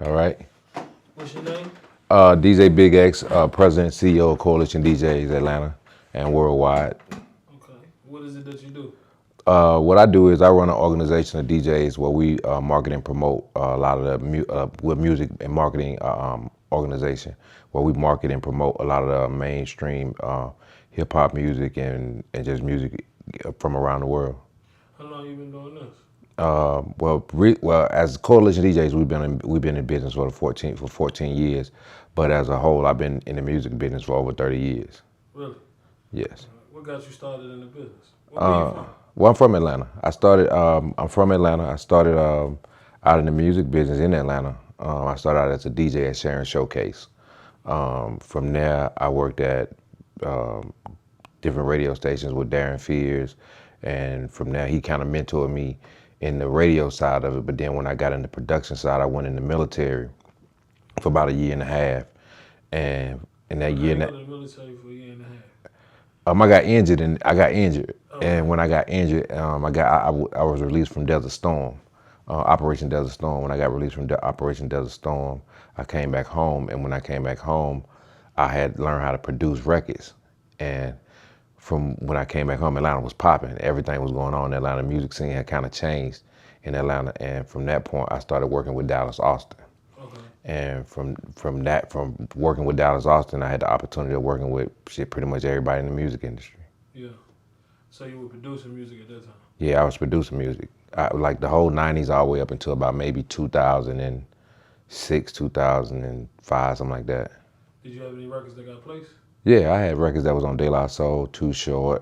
All right. What's your name? DJ Big X, President, CEO of Coalition DJs Atlanta and worldwide. Okay. What is it that you do? What I do is I run an organization of DJs where we market and promote a lot of with music and marketing organization where we market and promote a lot of the mainstream hip hop music and just music from around the world. How long you been doing this? Well, as Coalition DJs, we've been in business for 14 years, but as a whole, I've been in the music business for over 30 years. Really? Yes. What got you started in the business? Where you from? Well, I'm from Atlanta. I'm from Atlanta. I started out in the music business in Atlanta. I started out as a DJ at Sharon Showcase. From there, I worked at um, different radio stations with Darren Fears, and from there, he kind of mentored me in the radio side of it. But then when I got in the production side, I went in the military for about a year and a half, and in that How year, you and go a- to the military for a year and a half? I got injured, and Okay. when I got injured, I was released from Desert Storm, Operation Desert Storm. When I got released from Operation Desert Storm, I came back home, and when I came back home, I had learned how to produce records, and from when I came back home, Atlanta was popping. Everything was going on. The Atlanta music scene had kind of changed in Atlanta, and from that point, I started working with Dallas Austin. Okay. And from working with Dallas Austin, I had the opportunity of working with pretty much everybody in the music industry. Yeah. So you were producing music at that time? Yeah, I was producing music. Like the whole '90s all the way up until about maybe 2006, 2005, something like that. Did you have any records that got placed? Yeah, I had records that was on De La Soul, Too Short,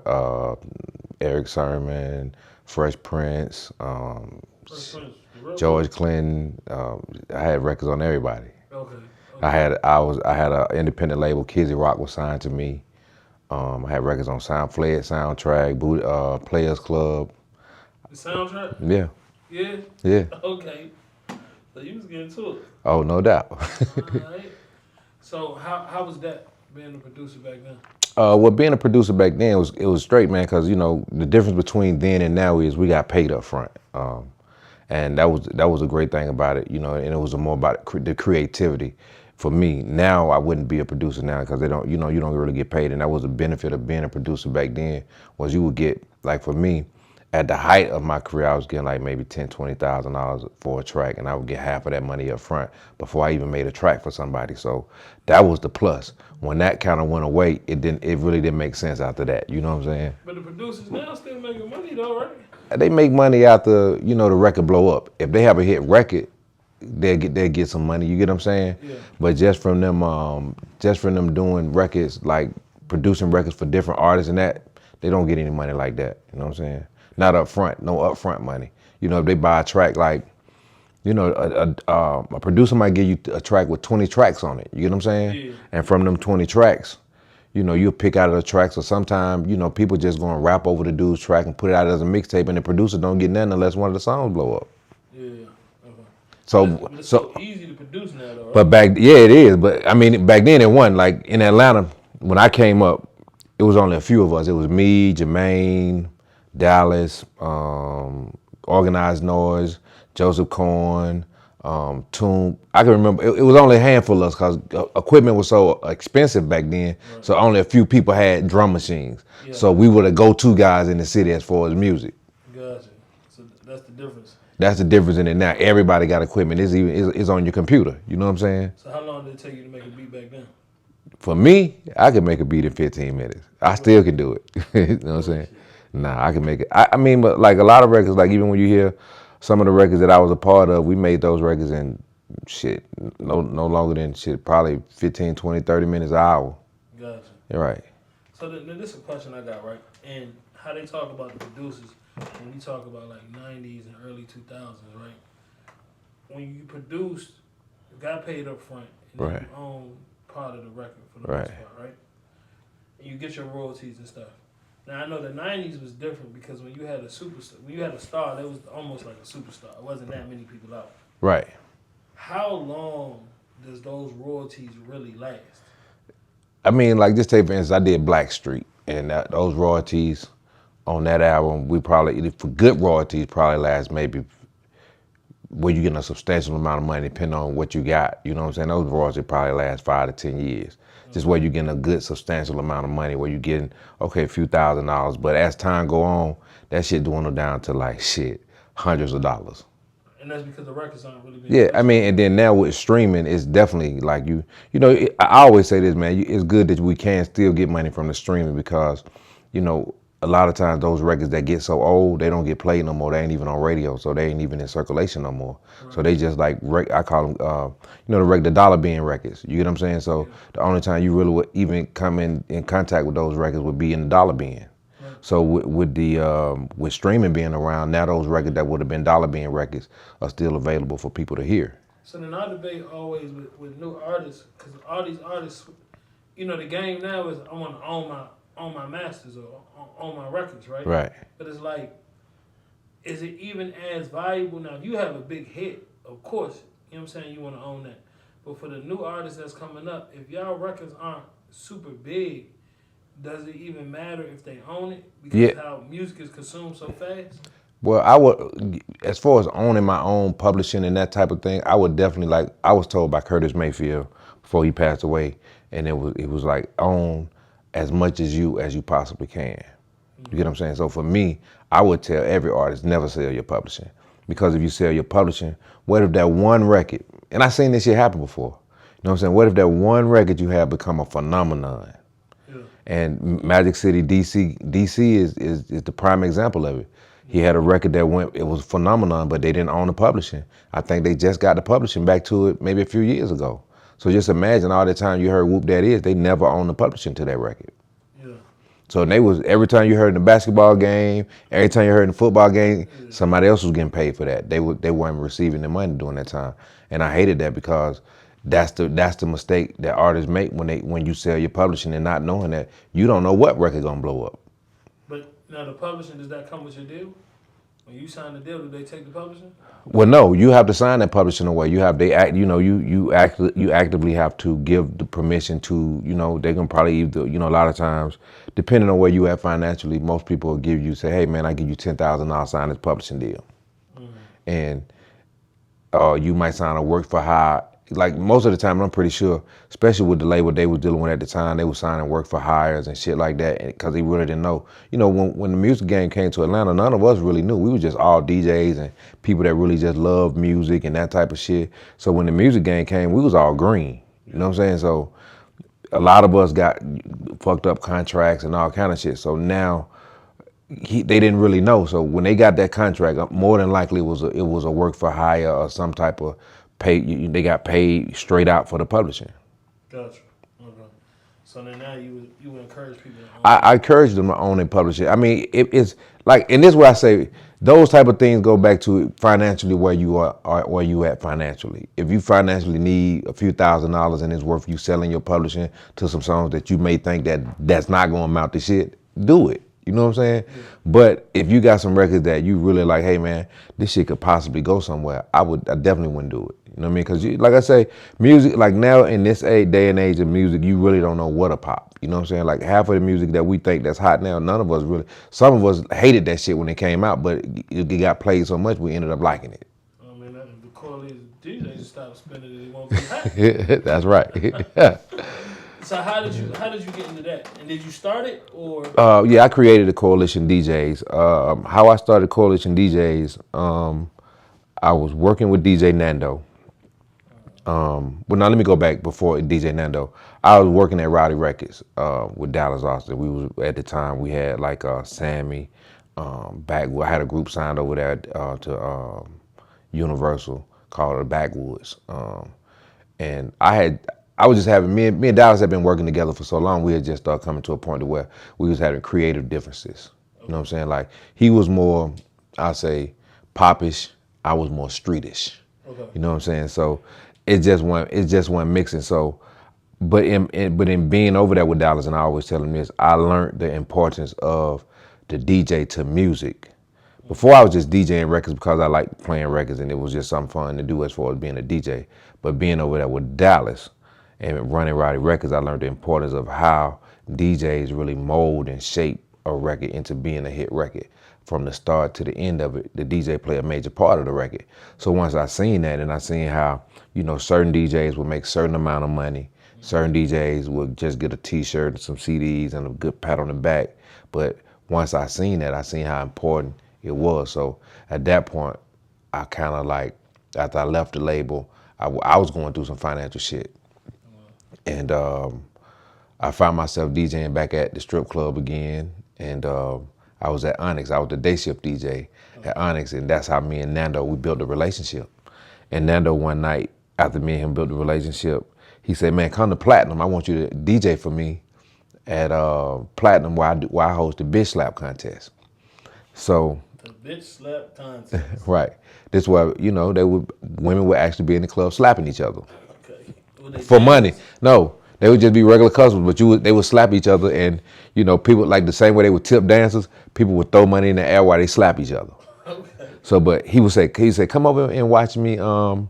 Eric Sermon, Fresh Prince, First Prince. The real George one? Clinton. I had records on everybody. Okay. I Okay. had I had an independent label. Kizzy Rock was signed to me. I had records on Fled Soundtrack, Players Club. The soundtrack? Yeah, Yeah. yeah. Okay. So you was getting to it. Oh, no doubt. All right. So how was that being a producer back then? Well, being a producer back then it was straight, man. Because the difference between then and now is we got paid up front, and that was a great thing about it. And it was more about the creativity. For me now, I wouldn't be a producer now because they don't, you don't really get paid, and that was the benefit of being a producer back then was you would get like for me. At the height of my career, I was getting like maybe $10,000, $20,000 for a track, and I would get half of that money up front before I even made a track for somebody. So that was the plus. When that kind of went away, it really didn't make sense after that. You know what I'm saying? But the producers now still making money though, right? They make money after the record blow up. If they have a hit record, they'll get some money. You get what I'm saying? Yeah. But just from them doing records like producing records for different artists and that, they don't get any money like that. You know what I'm saying? Not up front, no upfront money. If they buy a track like, a producer might give you a track with 20 tracks on it. You get what I'm saying? Yeah. And from them 20 tracks, you'll pick out of the tracks, or sometimes, people just gonna rap over the dude's track and put it out as a mixtape, and the producer don't get nothing unless one of the songs blow up. Yeah. Okay. So, But it's so, so easy to produce now though, but right? yeah, it is. But I mean, back then it wasn't. Like in Atlanta, when I came up, it was only a few of us. It was me, Jermaine, Dallas, Organized Noise, Joseph Corn, Toon. I can remember it was only a handful of us because equipment was so expensive back then. Right. So only a few people had drum machines. Yeah. So we were the go-to guys in the city as far as music. Gotcha. So that's the difference. That's the difference in it now. Everybody got equipment. It's on your computer. You know what I'm saying? So how long did it take you to make a beat back then? For me, I could make a beat in 15 minutes. I still can do it. You know what I'm saying? Shit. Nah, I can make it. I mean, but like a lot of records, like even when you hear some of the records that I was a part of, we made those records in shit, no longer than shit, probably 15, 20, 30 minutes an hour. Gotcha. You're right. So this is a question I got, right? And how they talk about the producers when we talk about like 90s and early 2000s, right? When you produced, you got paid up front and then Right. you own part of the record for the Right. most part, right? And you get your royalties and stuff. Now I know the 90s was different because when you had a superstar, when you had a star, that was almost like a superstar. It wasn't that many people out. Right. How long does those royalties really last? I mean, like just take for instance, I did Black Street, and those royalties on that album, we probably for good royalties probably last maybe where you getting a substantial amount of money depending on what you got. You know what I'm saying? Those royalties probably last 5 to 10 years. Just where you getting a good substantial amount of money, where you getting, okay, a few $1,000s, but as time go on, that shit dwindle down to like shit, hundreds of dollars. And that's because the records aren't really being Yeah, I pushed. mean, and then now with streaming, it's definitely like I always say this, man, it's good that we can still get money from the streaming because, a lot of times those records that get so old, they don't get played no more. They ain't even on radio, so they ain't even in circulation no more. Right. So they just like, I call them, the dollar bin records. You get what I'm saying? So the only time you really would even come in contact with those records would be in the dollar bin. So with streaming being around, now those records that would have been dollar bin records are still available for people to hear. So then our debate always with new artists, because all these artists, the game now is I want to own my masters or own my records, right? Right. But it's like, is it even as valuable? Now, if you have a big hit, of course, you know what I'm saying, you want to own that. But for the new artists that's coming up, if y'all records aren't super big, does it even matter if they own it? Because how music is consumed so fast? Well, I would, as far as owning my own publishing and that type of thing, I would definitely I was told by Curtis Mayfield before he passed away, and it was like own as much as you possibly can. You get what I'm saying? So for me, I would tell every artist, never sell your publishing. Because if you sell your publishing, what if that one record, and I've seen this shit happen before, you know what I'm saying? What if that one record you have become a phenomenon? And Magic City, DC is the prime example of it. He had a record that it was a phenomenon, but they didn't own the publishing. I think they just got the publishing back to it maybe a few years ago. So just imagine all the time you heard Whoop That Is, they never owned the publishing to that record. Yeah. So every time you heard in the basketball game, every time you heard in the football game, somebody else was getting paid for that. They weren't receiving the money during that time. And I hated that because that's the mistake that artists make when you sell your publishing and not knowing that you don't know what record gonna blow up. But now the publishing, does that come with your deal? When you sign the deal, do they take the publishing? Well, no, you have to sign that publishing away. You actively have to give the permission to, they can probably either, a lot of times, depending on where you at financially, most people will give you, say, hey man, I give you $10,000, sign this publishing deal. And you might sign a work for hire. Like most of the time, I'm pretty sure, especially with the label they was dealing with at the time, they were signing work for hires and shit like that because they really didn't know. When the music game came to Atlanta, none of us really knew. We were just all DJs and people that really just loved music and that type of shit. So when the music game came, we was all green. You know what I'm saying? So a lot of us got fucked up contracts and all kind of shit. So now they didn't really know. So when they got that contract, more than likely it was a work for hire or some type of they got paid straight out for the publishing. Gotcha. Okay. So then now you encourage people to own I encourage them to own and publish it. I mean, it's like, and this is what I say, those type of things go back to financially where you are where you at financially. If you financially need a few $1,000s and it's worth you selling your publishing to some songs that you may think that's not going to amount to shit, do it. You know what I'm saying? Yeah. But if you got some records that you really like, hey man, this shit could possibly go somewhere, I definitely wouldn't do it. You know what I mean? Because like I say, music, like now in this day and age of music, you really don't know what a pop. You know what I'm saying? Like half of the music that we think that's hot now, none of us really, some of us hated that shit when it came out, but it got played so much we ended up liking it. I mean, the quality of DJs just stop spinning it, it won't be hot. That's right. So how did you get into that? And did you start it or? Yeah, I created a Coalition DJs. How I started Coalition DJs, I was working with DJ Nando. Well, now let me go back before DJ Nando. I was working at Rowdy Records with Dallas Austin. We was at the time we had like Sammy, Backwood. I had a group signed over there to Universal called the Backwoods, and I was just having me and Dallas had been working together for so long. We had just started coming to a point to where we was having creative differences. You know what I'm saying? Like he was more, I say, popish. I was more streetish. Okay. You know what I'm saying? So it just went mixing. So, but in being over there with Dallas, and I always tell him this, I learned the importance of the DJ to music. Before I was just DJing records because I liked playing records and it was just something fun to do as far as being a DJ. But being over there with Dallas and running Rowdy Records, I learned the importance of how DJs really mold and shape a record into being a hit record. from the start to the end of it, the DJ play a major part of the record. So once I seen that, and I seen how, you know, certain DJs would make certain amount of money, certain DJs would just get a T-shirt and some CDs and a good pat on the back. But once I seen that, I seen how important it was. So at that point, I kind of like, after I left the label, I was going through some financial shit. And I found myself DJing back at the strip club again. And I was at Onyx. I was the day shift DJ at Onyx. And that's how me and Nando, we built a relationship. And Nando one night, after me and him built a relationship, he said, man, come to Platinum. I want you to DJ for me at Platinum while I host the bitch slap contest. So, The bitch slap contest. right. This was, you know, women would actually be in the club slapping each other Okay. Would they for dance? money. No, they would just be regular customers, but they would slap each other, and you know, people like the same way they would tip dancers, people would throw money in the air while they slap each other. Okay. So, but he would say, come over and watch me, DJ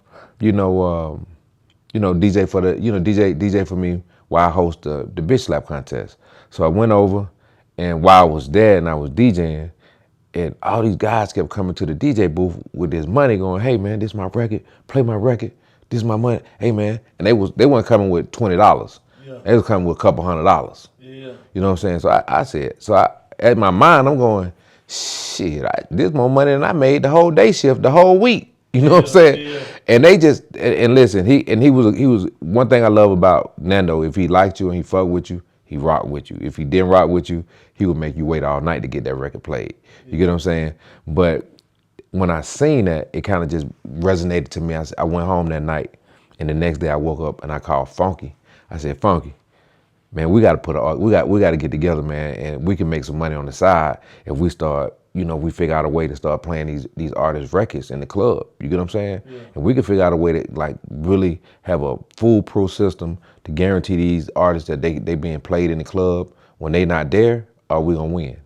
for the, DJ for me while I host the bitch slap contest. So I went over, and while I was there and I was DJing, and all these guys kept coming to the DJ booth with this money, going, "Hey man, this is my record. Play my record. This is my money. Hey man," and they weren't coming with $20. Yeah. They was coming with a couple $100. Yeah. You know what I'm saying? So I said, at my mind, I'm going, shit, this more money than I made the whole day shift, the whole week. You know what I'm saying? Yeah. And they just, and listen, he was, one thing I love about Nando, if he liked you and he fucked with you, he rocked with you. If he didn't rock with you, he would make you wait all night to get that record played. You get what I'm saying? But when I seen that, it kind of just resonated to me. I went home that night, and the next day I woke up and I called Funky. I said, Funky, man, we got to get together, man, and we can make some money on the side if we start, we figure out a way to start playing these artists' records in the club. You get what I'm saying? Yeah. And we can figure out a way to like really have a foolproof system to guarantee these artists that they being played in the club when they not there, are we gonna win?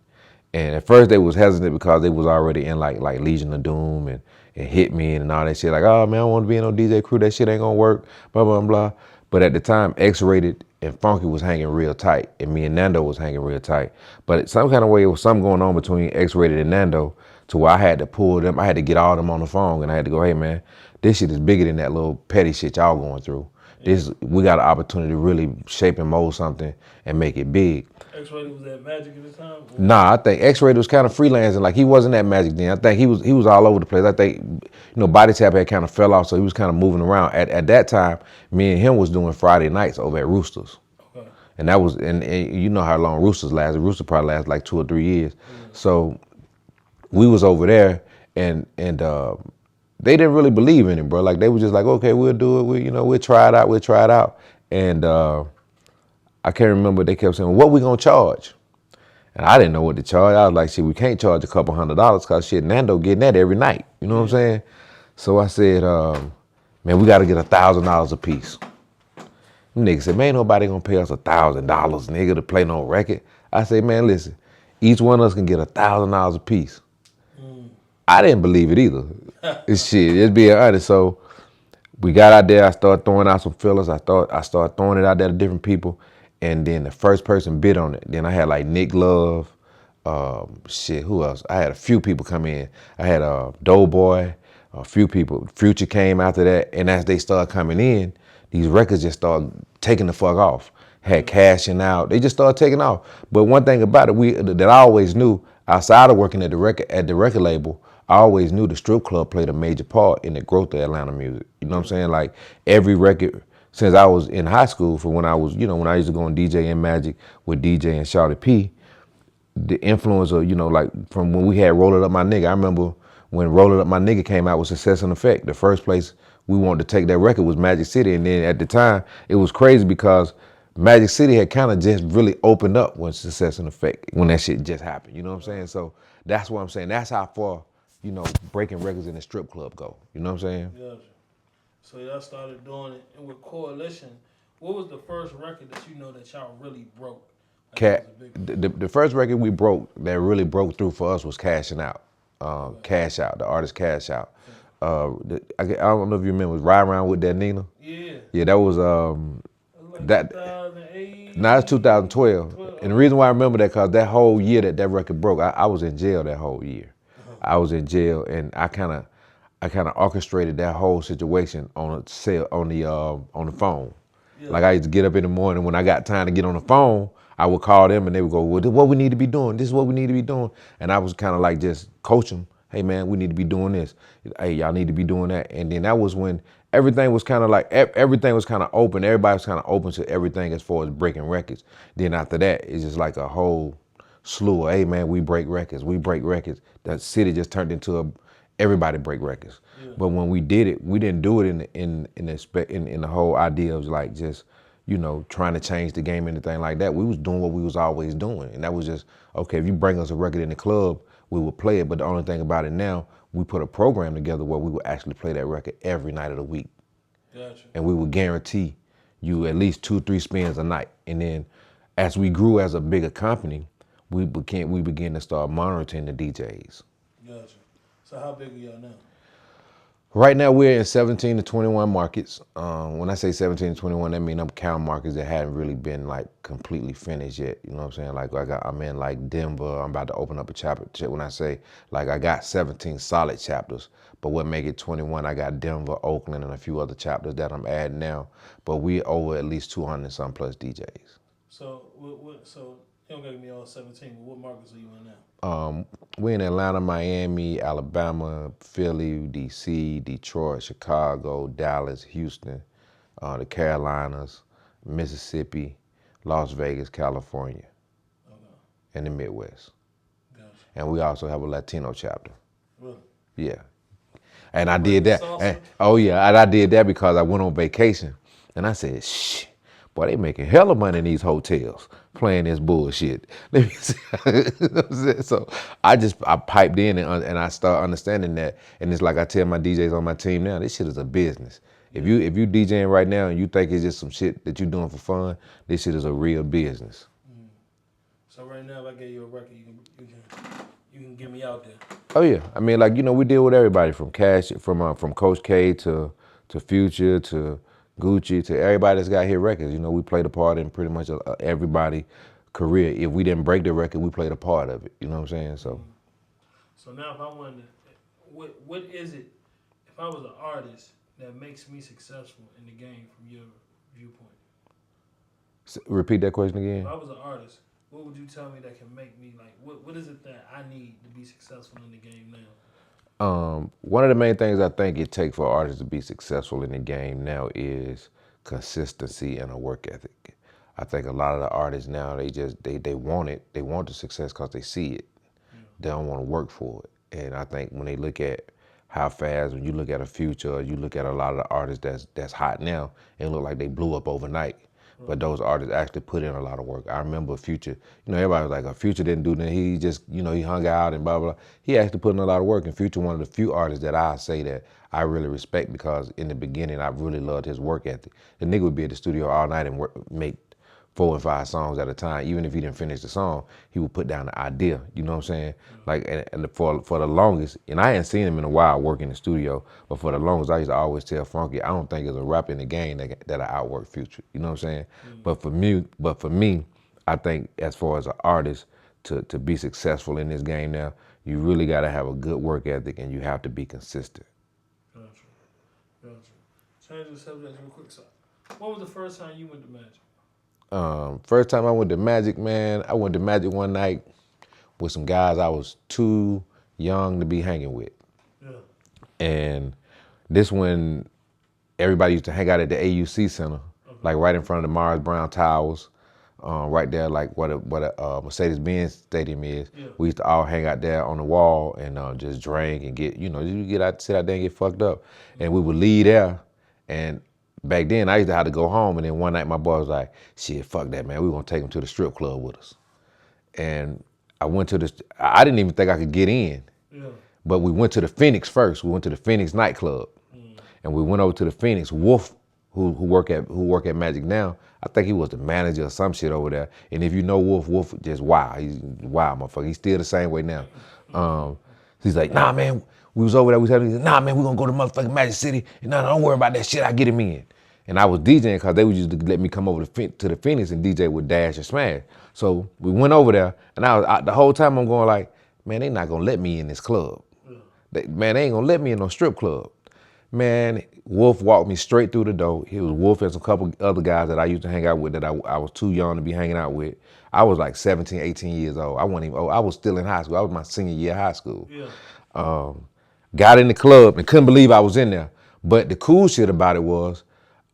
And at first they was hesitant because they was already in like Legion of Doom and Hit Me and all that shit. Like, oh man, I don't want to be in no DJ crew. That shit ain't gonna work. Blah blah blah. But at the time, X-Rated and Funky was hanging real tight, and me and Nando was hanging real tight. But some kind of way, it was something going on between X-Rated and Nando to where I had to pull them. I had to get all them on the phone, and I had to go, hey man, this shit is bigger than that little petty shit y'all going through. We got an opportunity to really shape and mold something and make it big. X-Rated was at Magic at the time? Nah, I think X-Rated was kind of freelancing. Like, he wasn't at Magic then. I think he was all over the place. I think, Body Tap had kind of fell off, so he was kind of moving around. At that time, me and him was doing Friday nights over at Roosters. Okay. And that was, and you know how long Roosters lasted. Roosters probably lasted like 2 or 3 years. So we was over there, and they didn't really believe in it, bro. Like, they were just like, okay, we'll do it. We'll try it out. And I can't remember, they kept saying, what we gonna charge? And I didn't know what to charge. I was like, shit, we can't charge a couple $100 because shit, Nando getting that every night. You know what I'm saying? So I said, man, we got to get $1,000 a piece. Them niggas said, man, ain't nobody gonna pay us $1,000, nigga, to play no record. I said, man, listen, each one of us can get $1,000 a piece. I didn't believe it either. Shit, just being honest. So we got out there. I started throwing out some fillers. I started throwing it out there to different people. And then the first person bid on it. Then I had like Nick Love, who else? I had a few people come in. I had Doughboy, a few people. Future came after that, and as they started coming in, these records just started taking the fuck off. Had cashing out. They just started taking off. But one thing about it, that I always knew, outside of working at the record label, I always knew the strip club played a major part in the growth of Atlanta music. You know what I'm saying? Like, every record, since I was in high school, from when I was, when I used to go on DJ and Magic with DJ and Shawty P, the influence of, like from when we had Roll It Up My Nigga. I remember when Roll It Up My Nigga came out with Success and Effect. The first place we wanted to take that record was Magic City. And then at the time, it was crazy because Magic City had kind of just really opened up when Success and Effect, when that shit just happened. You know what I'm saying? So that's what I'm saying. That's how far, breaking records in the strip club go. You know what I'm saying? Yeah. So y'all started doing it, and with Coalition, what was the first record that that y'all really broke? The first record we broke that really broke through for us was Cashing Out. Cash Out, the artist Cash Out. I don't know if you remember, Ride Around with That Nina? Yeah. Yeah, that was Like That 2008. now it's 2012, 12, and the reason why I remember that because that whole year that record broke, I was in jail that whole year. I was in jail, and I kind of orchestrated that whole situation on a cell on the phone. Yeah. Like I used to get up in the morning when I got time to get on the phone, I would call them and they would go, "Well, this is what we need to be doing. This is what we need to be doing." And I was kind of like just coach them. Hey man, we need to be doing this. Hey, y'all need to be doing that. And then that was when everything was kind of like everything was kind of open. Everybody was kind of open to everything as far as breaking records. Then after that, it's just like a whole slew of, hey man, we break records. We break records. That city just turned into everybody break records. Yeah. But when we did it, we didn't do it in the whole idea of like just, trying to change the game, anything like that. We was doing what we was always doing. And that was just, okay, if you bring us a record in the club, we would play it. But the only thing about it now, we put a program together where we would actually play that record every night of the week. Gotcha. And we would guarantee you at least 2-3 spins a night. And then as we grew as a bigger company, we began to start monitoring the DJs. Gotcha. So how big are y'all now? Right now we're in 17 to 21 markets. When I say 17 to 21, that means I'm counting markets that hadn't really been like completely finished yet. You know what I'm saying? Like I'm in like Denver. I'm about to open up a chapter. When I say like I got 17 solid chapters, but what make it 21? I got Denver, Oakland, and a few other chapters that I'm adding now. But we over at least 200 some plus DJs. So so you don't gotta be all 17. But what markets are you in now? We're in Atlanta, Miami, Alabama, Philly, DC, Detroit, Chicago, Dallas, Houston, the Carolinas, Mississippi, Las Vegas, California, and the Midwest. Gotcha. And we also have a Latino chapter. Really? Yeah. And I did that. Salsa? And I did that because I went on vacation. And I said, shh, boy, they making hella money in these hotels playing this bullshit. Let me see. You know what I'm saying? So I piped in and I started understanding that. And it's like I tell my DJs on my team now, this shit is a business. If you DJing right now and you think it's just some shit that you're doing for fun, this shit is a real business. So right now, if I gave you a record, you can get me out there. Oh yeah, I mean, like, we deal with everybody from Cash, from Coach K to Future to Gucci to everybody that's got hit records. We played a part in pretty much everybody's career. If we didn't break the record, we played a part of it. You know what I'm saying? So now, if I wanted, what is it? If I was an artist that makes me successful in the game from your viewpoint? Repeat that question again. If I was an artist, what would you tell me that can make me like? What is it that I need to be successful in the game now? One of the main things I think it takes for artists to be successful in the game now is consistency and a work ethic. I think a lot of the artists now, they want it. They want the success because they see it. They don't want to work for it. And I think when they look at how fast, when you look at a Future, or you look at a lot of the artists that's hot now, it look like they blew up overnight. But those artists actually put in a lot of work. I remember Future, everybody was like, a Future didn't do that. He just, he hung out and blah, blah, blah. He actually put in a lot of work. And Future, one of the few artists that I say that I really respect because in the beginning, I really loved his work ethic. The nigga would be at the studio all night and make 4 or 5 songs at a time. Even if he didn't finish the song, he would put down the idea. You know what I'm saying? Like, and for the longest, and I hadn't seen him in a while work in the studio, but for the longest, I used to always tell Funky, I don't think there's a rapper in the game that I outwork Future. You know what I'm saying? But for me, I think as far as an artist to be successful in this game now, you really got to have a good work ethic and you have to be consistent. Gotcha. Change the subject real quick. So, when was the first time you went to Magic? First time I went to Magic, man, I went to Magic one night with some guys I was too young to be hanging with. Yeah. And this one, everybody used to hang out at the AUC Center, like right in front of the Morris Brown Towers, right there, like what a Mercedes-Benz Stadium is. Yeah. We used to all hang out there on the wall and just drink and get, you get out, sit out there and get fucked up. And we would leave there, and back then, I used to have to go home, and then one night my boy was like, shit, fuck that, man. We're going to take him to the strip club with us. And I went to I didn't even think I could get in. Yeah. But we went to the Phoenix first. We went to the Phoenix nightclub. And we went over to the Phoenix. Wolf, who work at Magic now, I think he was the manager or some shit over there. And if you know Wolf just wow. He's wild, motherfucker. He's still the same way now. He's like, nah, man, we was over there. We said, nah, man, we're going to go to motherfucking Magic City. And no, don't worry about that shit. I get him in. And I was DJing because they would used to let me come over to the Phoenix and DJ with Dash and Smash. So we went over there, and the whole time I'm going like, man, they not gonna let me in this club. Man, they ain't gonna let me in no strip club. Man, Wolf walked me straight through the door. He was Wolf and some couple other guys that I used to hang out with that I was too young to be hanging out with. I was like 17, 18 years old. I wasn't even old. I was still in high school. I was my senior year of high school. Yeah. Got in the club and couldn't believe I was in there. But the cool shit about it was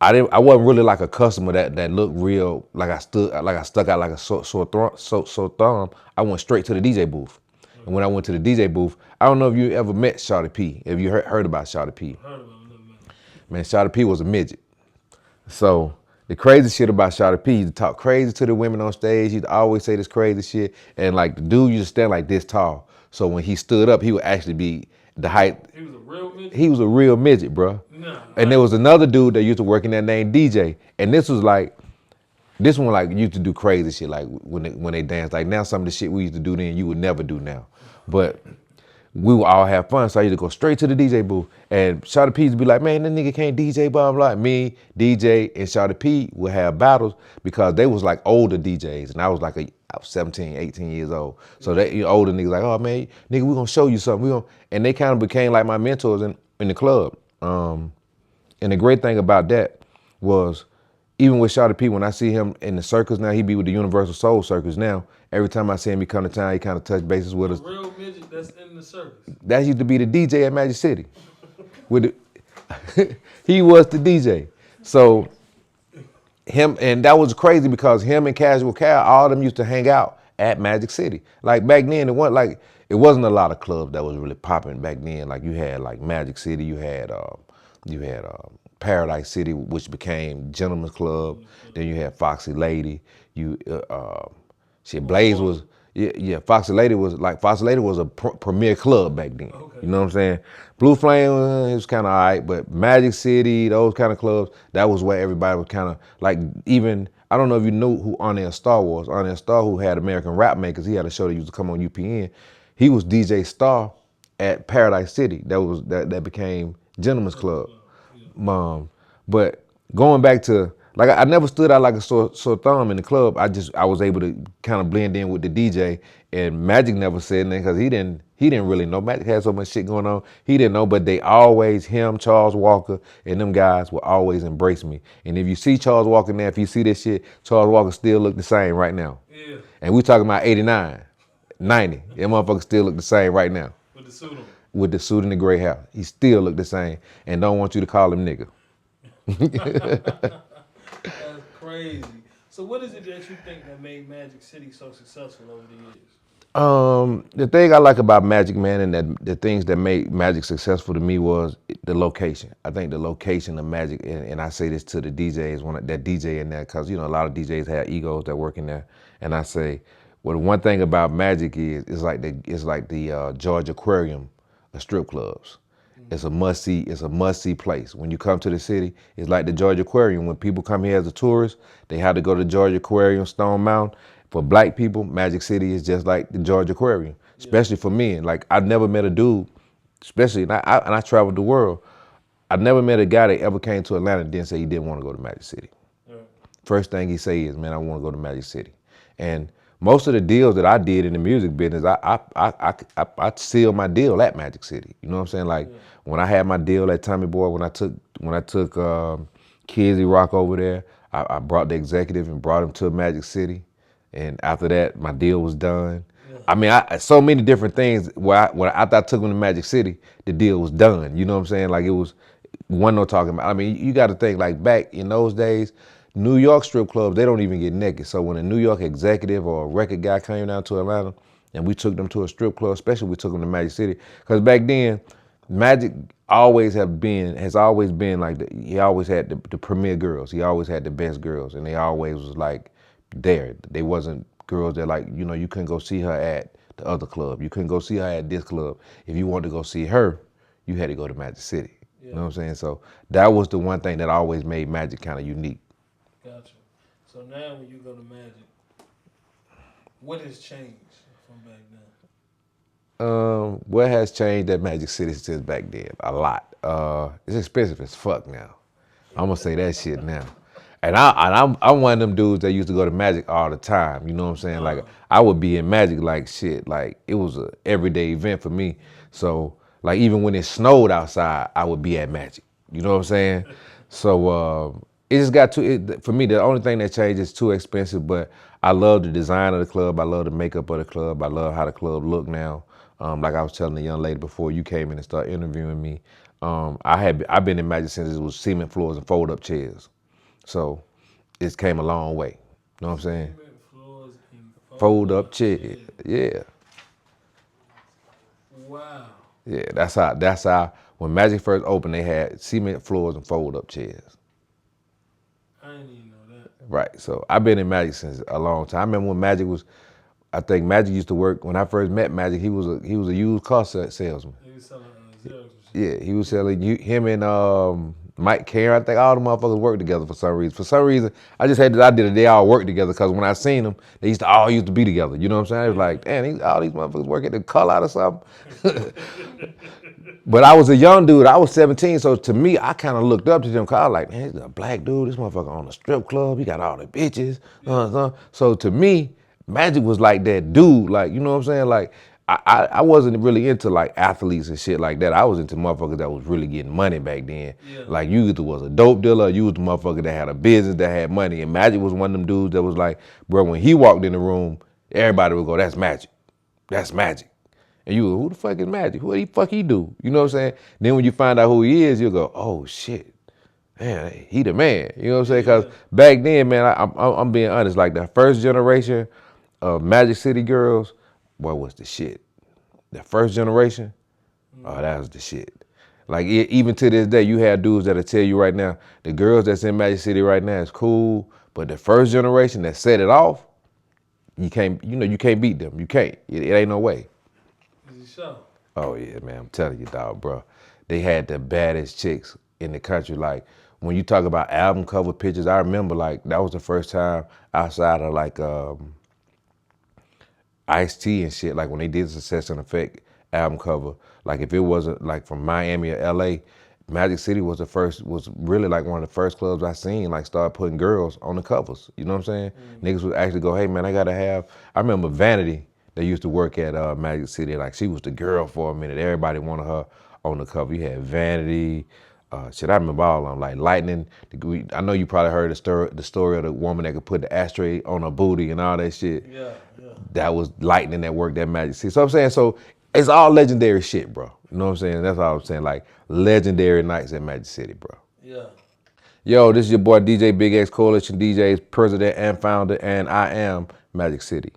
I wasn't really like a customer that looked real, like I stuck out like a sore thumb. I went straight to the DJ booth. And when I went to the DJ booth, I don't know if you ever met Shawty P, if you heard about Shawty P. Heard about him, Man, Shawty P was a midget. So the crazy shit about Shawty P, he used to talk crazy to the women on stage. He'd always say this crazy shit. And like the dude used to stand like this tall. So when he stood up, he would actually be the height. He was a real midget? He was a real midget, bro. Nah. And there was another dude that used to work in that named DJ. And this one like used to do crazy shit like when they danced. Like now some of the shit we used to do then you would never do now. But we would all have fun. So I used to go straight to the DJ booth. And Shawty P used to be like, man, that nigga can't DJ, blah, blah, blah. Me, DJ, and Shawty P would have battles because they was like older DJs. And I was like I was 17, 18 years old. So they older niggas like, oh man, nigga, we gonna show you something. And they kind of became like my mentors in the club. And the great thing about that was even with Shawty P, when I see him in the circus now, he be with the Universal Soul Circus now. Every time I see him, he come to town, he kind of touch bases with us. A real midget that's in the circus. That used to be the DJ at Magic City. He was the DJ. So him, and that was crazy because him and Casual Cal, all of them used to hang out at Magic City. Like back then, it wasn't a lot of clubs that was really popping back then. Like you had like Magic City, you had Paradise City, which became Gentleman's Club. Then you had Foxy Lady. Blaze was, Foxy Lady was a premier club back then. Okay. You know what I'm saying? Blue Flame, it was kind of all right, but Magic City, those kind of clubs, that was where everybody was kind of like, even, I don't know if you knew who Arnell Star was. Arnell Star, who had American Rap Makers, he had a show that used to come on UPN. He was DJ Star at Paradise City. That became Gentleman's Club. But going back to, like, I never stood out like a sore thumb in the club. I was able to kind of blend in with the DJ, and Magic never said anything because he didn't really know. Magic had so much shit going on. He didn't know, but him, Charles Walker, and them guys would always embrace me. And if you see Charles Walker now, if you see this shit, Charles Walker still look the same right now. Yeah. And we talking about 89, 90. That motherfucker still look the same right now. With the suit on. With the suit and the gray hair. He still look the same and don't want you to call him nigga. That's crazy. So what is it that you think that made Magic City so successful over the years? The thing I like about Magic, man, and the things that made Magic successful to me was the location. I think the location of Magic, and I say this to the DJs, that DJ in there, because, you know, a lot of DJs have egos that work in there. And I say, well, the one thing about Magic is, it's like the George Aquarium of strip clubs. It's a must-see place. When you come to the city, it's like the George Aquarium. When people come here as a tourist, they have to go to George Aquarium, Stone Mountain. For black people, Magic City is just like the George Aquarium, especially for men. Like, I've never met a dude, especially, and I traveled the world, I never met a guy that ever came to Atlanta and didn't say he didn't want to go to Magic City. Yeah. First thing he say is, man, I want to go to Magic City. And most of the deals that I did in the music business, I sealed my deal at Magic City. You know what I'm saying? Like, when I had my deal at Tommy Boy, when I took Kizzy Rock over there, I brought the executive and brought him to Magic City. And after that, my deal was done. Yeah. I mean, so many different things after I took him to Magic City, the deal was done. You know what I'm saying? Like, it was one no talking about. I mean, you got to think, like, back in those days, New York strip clubs, they don't even get naked. So when a New York executive or a record guy came down to Atlanta and we took them to a strip club, especially we took them to Magic City, because back then, Magic has always been like, he always had the premier girls. He always had the best girls, and they always was like there. They wasn't girls that, like, you know, you couldn't go see her at the other club. You couldn't go see her at this club. If you wanted to go see her, you had to go to Magic City. Yeah. You know what I'm saying? So that was the one thing that always made Magic kind of unique. Gotcha. So now when you go to Magic, what has changed from back then? What has changed at Magic City since back then? A lot. It's expensive as fuck now. I'm gonna say that shit now. I'm one of them dudes that used to go to Magic all the time. You know what I'm saying? Like I would be in Magic like shit. Like it was a everyday event for me. So like even when it snowed outside, I would be at Magic. You know what I'm saying? So it just got too. For me, the only thing that changed is too expensive. But I love the design of the club. I love the makeup of the club. I love how the club look now. Like I was telling the young lady before you came in and started interviewing me. I've been in Magic since it was cement floors and fold up chairs. So it's came a long way. You know what I'm saying? Cement floors and Fold up chair. Yeah. Wow. Yeah. That's how when Magic first opened they had cement floors and fold up chairs. I didn't even know that. Right. So I've been in Magic since a long time. I remember when Magic was I think Magic used to work when I first met Magic, he was a used car salesman. They was selling Xerox machines. Yeah, he was selling him and Mike Karen. I think all the motherfuckers worked together for some reason. For some reason, I just had this idea that they all worked together because when I seen them, they all used to be together. You know what I'm saying? I was like, damn, all these motherfuckers work at the call out or something. But I was a young dude. I was 17, so to me, I kind of looked up to them. Cause I was like, man, he's a black dude. This motherfucker on a strip club. He got all the bitches. So to me, Magic was like that dude. Like, you know what I'm saying? Like, I wasn't really into like athletes and shit like that. I was into motherfuckers that was really getting money back then. Yeah. Like you either was a dope dealer, or you was the motherfucker that had a business that had money. And Magic was one of them dudes that was like, bro, when he walked in the room, everybody would go, that's Magic. That's Magic. And you go, who the fuck is Magic? What the fuck he do? You know what I'm saying? Then when you find out who he is, you'll go, oh shit. Man, he the man. You know what I'm saying? Because back then, man, I'm being honest, like the first generation of Magic City girls, boy, was the shit. The first generation, oh, that was the shit. Like even to this day, you have dudes that'll tell you right now, the girls that's in Magic City right now is cool, but the first generation that set it off, you can't beat them. You can't. It ain't no way. Is it so? Oh yeah, man, I'm telling you, dog, bro. They had the baddest chicks in the country. Like when you talk about album cover pictures, I remember like that was the first time outside of like Ice-T and shit, like when they did Success and Effect album cover, like if it wasn't like from Miami or LA, Magic City was really like one of the first clubs I seen like start putting girls on the covers. You know what I'm saying? Niggas would actually go, hey man, I remember Vanity, they used to work at Magic City, like she was the girl for a minute. Everybody wanted her on the cover. You had Vanity, shit, I remember all of them, like Lightning. I know you probably heard the story of the woman that could put the ashtray on her booty and all that shit. Yeah. That was Lightning that worked at Magic City. So I'm saying, so it's all legendary shit, bro. You know what I'm saying? That's all I'm saying. Like legendary nights at Magic City, bro. Yeah. Yo, this is your boy DJ Big X, Coalition DJs, president and founder, and I am Magic City.